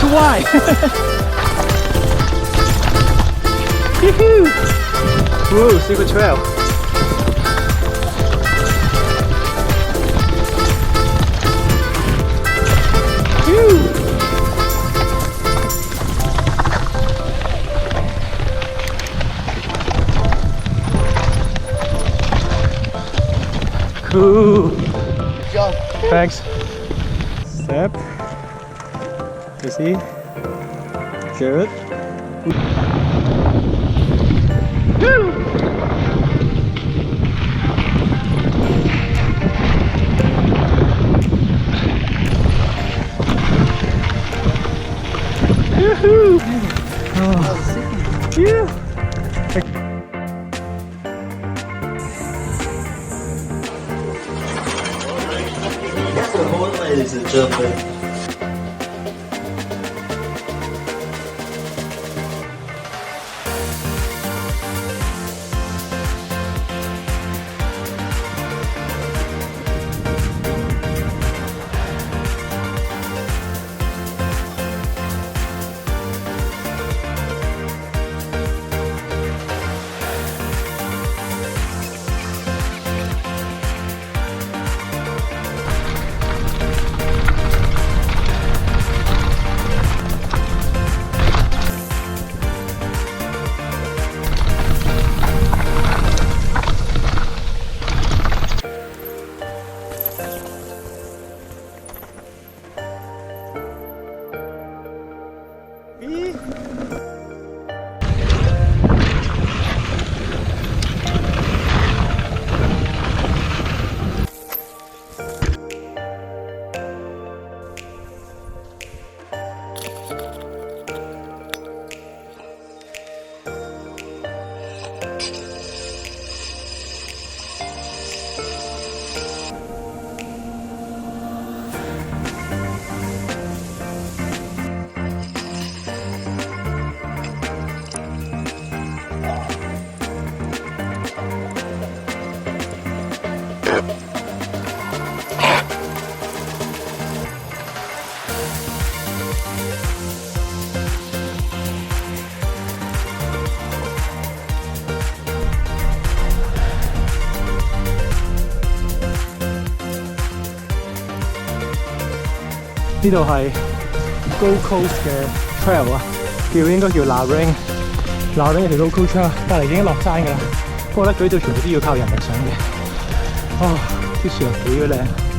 Too wide. Woo, secret trail. Cool. Good job. Thanks. Step. You see? Good. Yoo-hoo! Oh. Yeah. That's the horn, ladies and gentlemen. Eee. 呢度係 Gold Coast 嘅 trail 啊，應該叫 Ring 有條 local trail， 隔離已經落山㗎啦。不過咧，嗰度全部都要靠人力上嘅。哦，啲樹又幾靚。